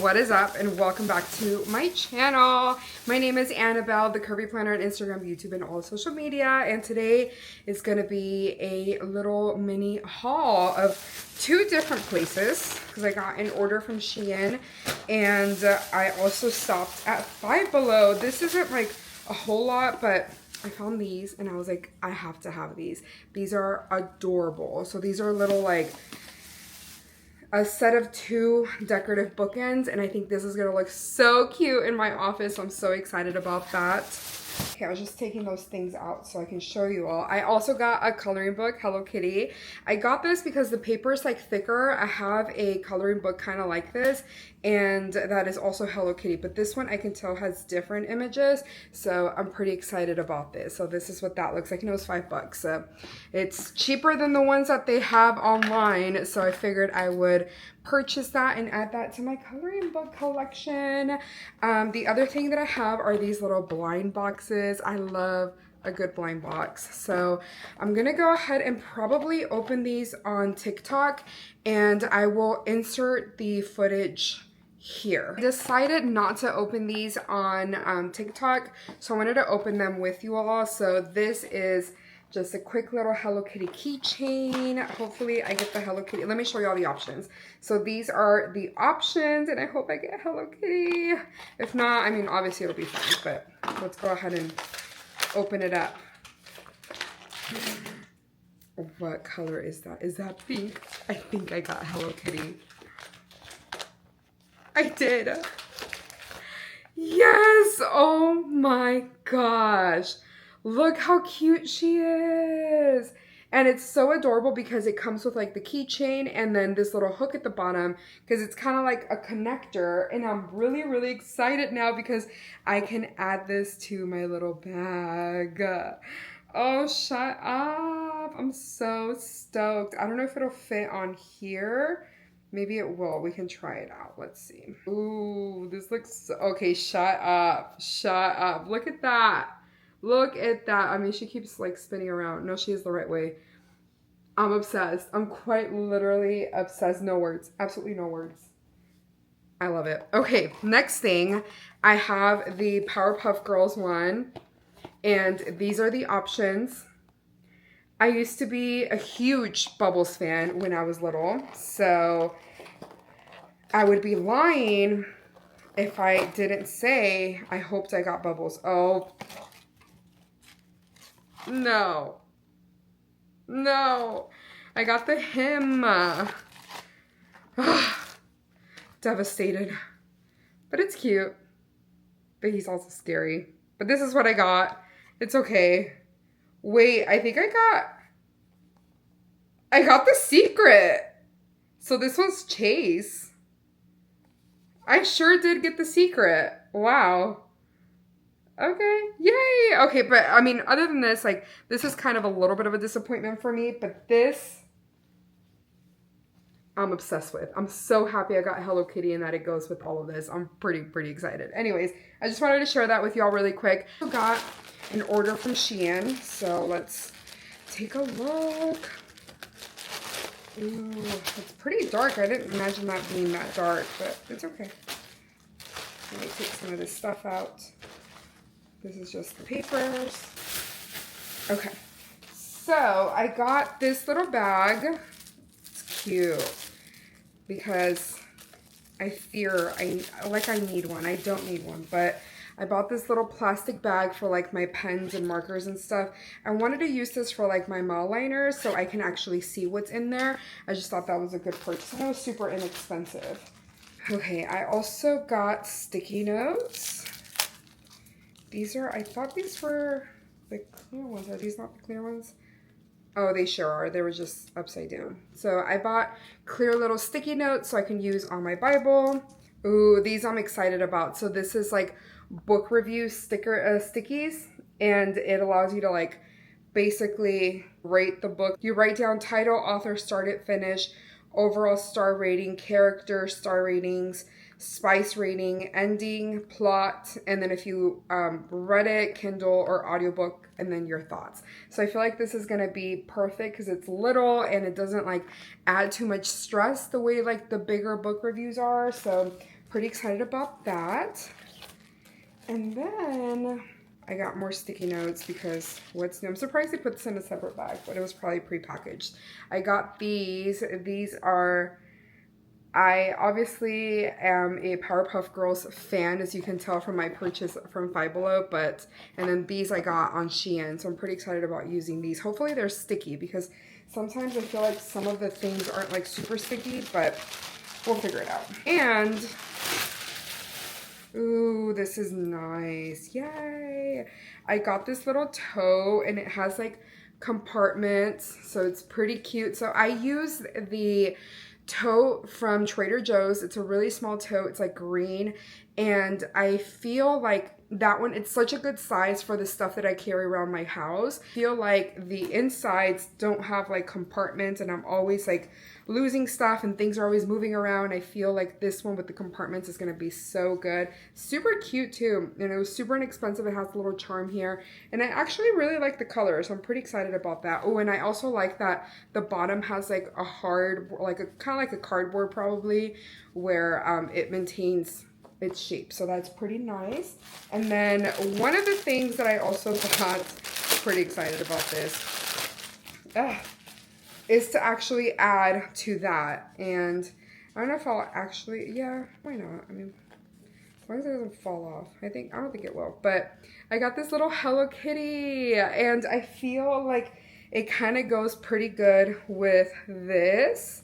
what is up, and welcome back to my channel. My name is Annabelle, the Curvy Planner on Instagram, YouTube, and all social media. And today is going to be a little mini haul of two different places because I got an order from Shein, and I also stopped at Five Below. This isn't like a whole lot, but I found these and I was like, I have to have these. These are adorable. So these are little like a set of two decorative bookends, and I think this is gonna look so cute in my office. I'm so excited about that. Okay, I was just taking those things out so I can show you all. I also got a coloring book, Hello Kitty. I got this because the paper is like thicker. I have a coloring book kind of like this, and that is also Hello Kitty, but this one I can tell has different images, so I'm pretty excited about this. So this is what that looks like, and it was $5. So it's cheaper than the ones that they have online, so I figured I would purchase that and add that to my coloring book collection. The other thing that I have are these little blind boxes. I love a good blind box. So I'm gonna go ahead and probably open these on TikTok, and I will insert the footage here. I decided not to open these on TikTok, so I wanted to open them with you all. So this is just a quick little Hello Kitty keychain. Hopefully I get the Hello Kitty. Let me show you all the options. So these are the options, and I hope I get Hello Kitty. If not, I mean, obviously it'll be fine, but let's go ahead and open it up. What color is that? Is that pink? I think I got Hello Kitty. I did. Yes! Oh my gosh. Look how cute she is. And it's so adorable because it comes with like the keychain and then this little hook at the bottom because it's kind of like a connector. And I'm really, really excited now because I can add this to my little bag. Oh, shut up. I'm so stoked. I don't know if it'll fit on here. Maybe it will. We can try it out. Let's see. Ooh, this looks so... Okay, shut up. Shut up. Look at that. Look at that. I mean, she keeps like spinning around. No, she is the right way. I'm obsessed. I'm quite literally obsessed. No words. Absolutely no words. I love it. Okay, next thing. I have the Powerpuff Girls one. And these are the options. I used to be a huge Bubbles fan when I was little. So I would be lying if I didn't say I hoped I got Bubbles. Oh, no. No. I got the him. Devastated. But it's cute. But he's also scary. But this is what I got. It's okay. Wait, I think I got the secret. So this one's Chase. I sure did get the secret. Wow. Okay, yay! Okay, but I mean, other than this, like, this is kind of a little bit of a disappointment for me, but this, I'm obsessed with. I'm so happy I got Hello Kitty and that it goes with all of this. I'm pretty excited. Anyways, I just wanted to share that with y'all really quick. I got an order from Shein, so let's take a look. Ooh, it's pretty dark. I didn't imagine that being that dark, but it's okay. Let me take some of this stuff out. This is just the papers. Okay, so I got this little bag. It's cute because I fear I need one. I don't need one, but I bought this little plastic bag for like my pens and markers and stuff. I wanted to use this for like my mall liners so I can actually see what's in there. I just thought that was a good purchase. And it was super inexpensive. Okay, I also got sticky notes. These are, I thought these were the clear ones. Are these not the clear ones? Oh, they sure are. They were just upside down. So I bought clear little sticky notes so I can use on my Bible. Ooh, these I'm excited about. So this is like book review stickies, and it allows you to like basically rate the book. You write down title, author, start it, finish, overall star rating, character, star ratings, spice rating, ending, plot, and then if you read it, Kindle or audiobook, and then your thoughts. So I feel like this is gonna be perfect because it's little and it doesn't like add too much stress the way like the bigger book reviews are. So pretty excited about that. And then I got more sticky notes because what's new? I'm surprised they put this in a separate bag, but it was probably prepackaged. I got these. These are, I obviously am a Powerpuff Girls fan, as you can tell from my purchase from Five Below, and then these I got on Shein, so I'm pretty excited about using these. Hopefully they're sticky, because sometimes I feel like some of the things aren't like super sticky, but we'll figure it out. And, ooh, this is nice. Yay! I got this little toe, and it has like compartments, so it's pretty cute. So I use the tote from Trader Joe's. It's a really small tote. It's like green, and I feel like that one, it's such a good size for the stuff that I carry around my house. I feel like the insides don't have like compartments, and I'm always like losing stuff and things are always moving around. I feel like this one with the compartments is going to be so good. Super cute too, and it was super inexpensive. It has a little charm here, and I actually really like the color, so I'm pretty excited about that. Oh, and I also like that the bottom has like a hard, like a kind of like a cardboard probably, where it maintains its shape, so that's pretty nice. And then one of the things that I also got, pretty excited about this, is to actually add to that. And I don't know if I'll actually, yeah, why not? I mean, as long as it doesn't fall off. I don't think it will. But I got this little Hello Kitty, and I feel like it kind of goes pretty good with this.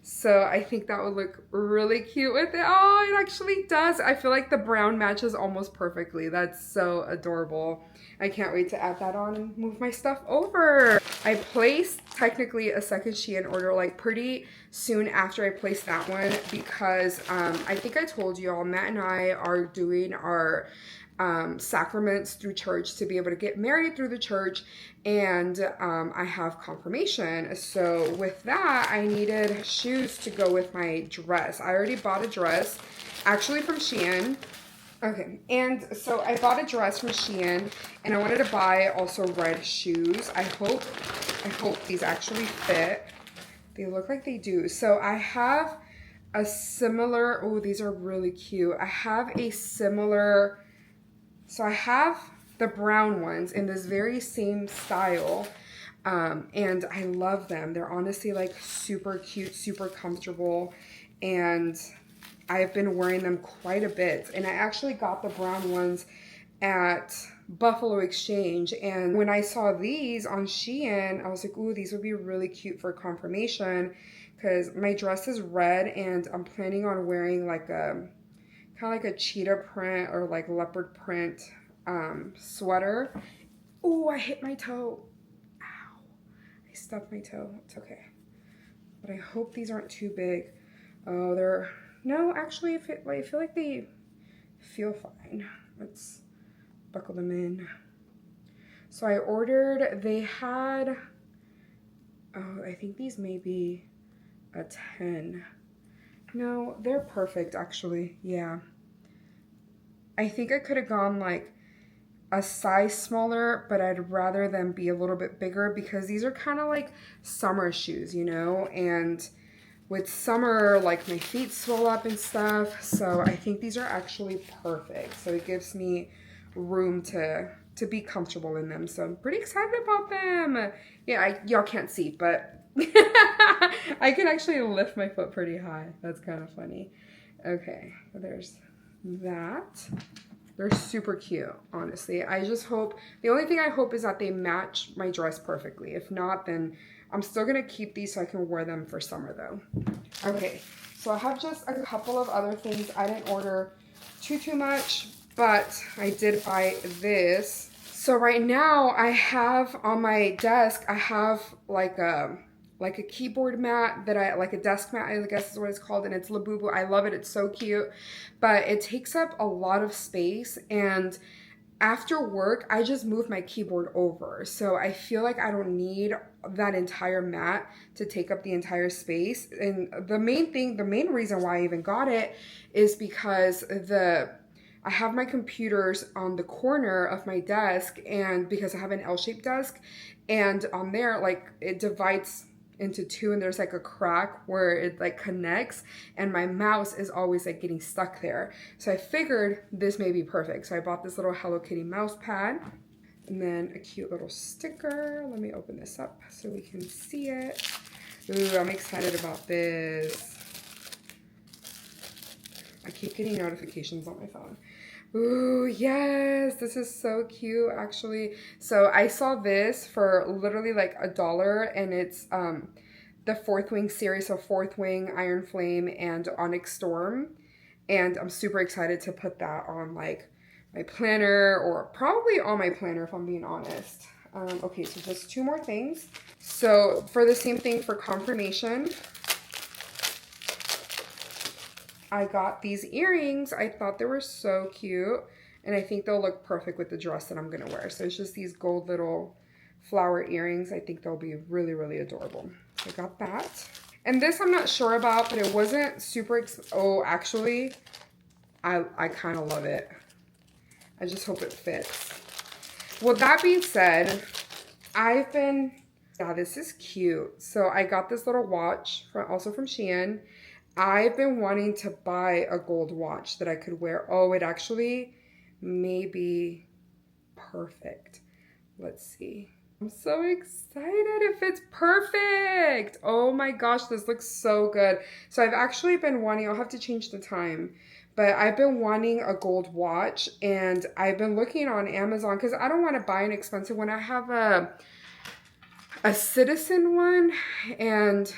So I think that would look really cute with it. Oh, it actually does. I feel like the brown matches almost perfectly. That's so adorable. I can't wait to add that on and move my stuff over. I placed technically a second Shein order like pretty soon after I placed that one, because I think I told you all, Matt and I are doing our sacraments through church to be able to get married through the church, and I have confirmation. So with that, I needed shoes to go with my dress. I already bought a dress actually from Shein. Okay, and so I bought a dress from Shein, and I wanted to buy also red shoes. I hope these actually fit. They look like they do. So I have a similar, oh, these are really cute. I have a similar, so I have the brown ones in this very same style, and I love them. They're honestly like super cute, super comfortable, and I've been wearing them quite a bit. And I actually got the brown ones at Buffalo Exchange, and when I saw these on Shein, I was like, ooh, these would be really cute for confirmation, because my dress is red, and I'm planning on wearing like a kind of like a cheetah print or like leopard print sweater. Oh, I hit my toe. Ow. I stubbed my toe. It's okay. But I hope these aren't too big. Oh, they're, no, actually, I feel like they feel fine. Let's buckle them in. So I ordered, they had, oh, I think these may be a 10. No, they're perfect, actually. Yeah. I think I could have gone like a size smaller, but I'd rather them be a little bit bigger, because these are kind of like summer shoes, you know? And with summer, like my feet swell up and stuff. So I think these are actually perfect. So it gives me room to be comfortable in them. So I'm pretty excited about them. Yeah, y'all can't see, but I can actually lift my foot pretty high. That's kind of funny. Okay, there's that. They're super cute, honestly. I just hope, the only thing I hope is that they match my dress perfectly. If not, then I'm still gonna keep these so I can wear them for summer though. Okay, so I have just a couple of other things. I didn't order too much, but I did buy this. So right now I have on my desk, I have like a keyboard mat that like a desk mat, I guess is what it's called, and it's Labubu. I love it. It's so cute, but it takes up a lot of space, and after work, I just move my keyboard over. So I feel like I don't need that entire mat to take up the entire space. And the main reason why I even got it is because I have my computers on the corner of my desk, and because I have an L-shaped desk, and on there, like, it divides into two, and there's like a crack where it like connects, and my mouse is always like getting stuck there. So I figured this may be perfect. So I bought this little Hello Kitty mouse pad, and then a cute little sticker. Let me open this up so we can see it. Ooh, I'm excited about this. I keep getting notifications on my phone. Ooh, yes, this is so cute, actually. So I saw this for literally like $1, and it's the Fourth Wing series, so Fourth Wing, Iron Flame, and Onyx Storm. And I'm super excited to put that on like my planner, or probably on my planner if I'm being honest. Okay, so just 2 more things. So for the same thing, for confirmation, I got these earrings. I thought they were so cute, and I think they'll look perfect with the dress that I'm gonna wear. So it's just these gold little flower earrings. I think they'll be really, really adorable. So I got that. And this I'm not sure about, but it wasn't super, oh, actually, I kind of love it. I just hope it fits. Well, that being said, yeah, this is cute. So I got this little watch also from Shein. I've been wanting to buy a gold watch that I could wear. Oh, it actually may be perfect. Let's see. I'm so excited. It fits perfect. Oh my gosh, this looks so good. So I've actually been wanting, I'll have to change the time, but I've been wanting a gold watch, and I've been looking on Amazon because I don't want to buy an expensive one. I have a Citizen one, and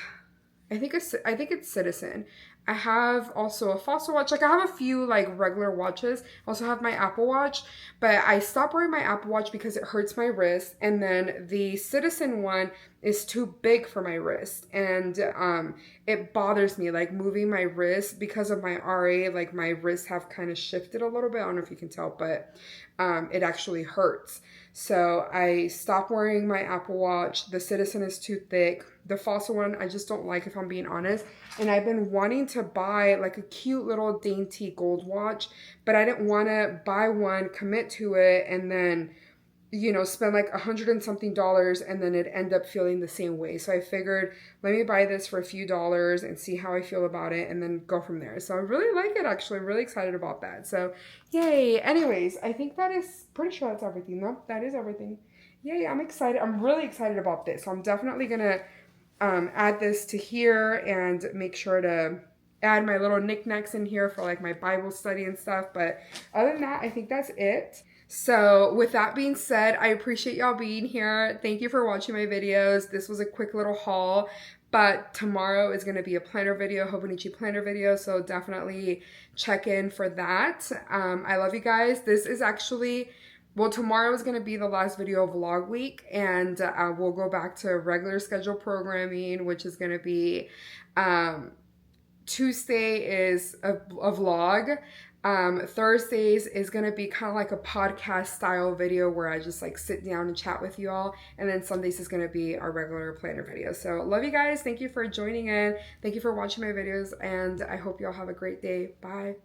I think it's Citizen. I have also a Fossil watch. Like, I have a few like regular watches. I also have my Apple Watch, but I stopped wearing my Apple Watch because it hurts my wrist. And then the Citizen one is too big for my wrist, and it bothers me, like moving my wrist because of my RA. Like, my wrists have kind of shifted a little bit. I don't know if you can tell, but it actually hurts. So I stopped wearing my Apple Watch. The Citizen is too thick. The Fossil one, I just don't like, if I'm being honest. And I've been wanting to buy like a cute little dainty gold watch, but I didn't want to buy one, commit to it, and then, you know, spend like $100 and something, and then it end up feeling the same way. So I figured, let me buy this for a few dollars and see how I feel about it, and then go from there. So I really like it, actually. I'm really excited about that. So yay. Anyways, I think that is, pretty sure that's everything. No, that is everything. Yay, I'm excited. I'm really excited about this. So I'm definitely gonna add this to here, and make sure to add my little knickknacks in here for like my Bible study and stuff. But other than that, I think that's it. So with that being said, I appreciate y'all being here. Thank you for watching my videos. This was a quick little haul, but tomorrow is going to be a planner video, Hobonichi planner video. So definitely check in for that. I love you guys. This is actually, well, tomorrow is going to be the last video of vlog week, and we'll go back to regular schedule programming, which is going to be Tuesday is a vlog. Thursdays is going to be kind of like a podcast style video where I just like sit down and chat with you all. And then Sundays is going to be our regular planner video. So love you guys. Thank you for joining in. Thank you for watching my videos, and I hope you all have a great day. Bye.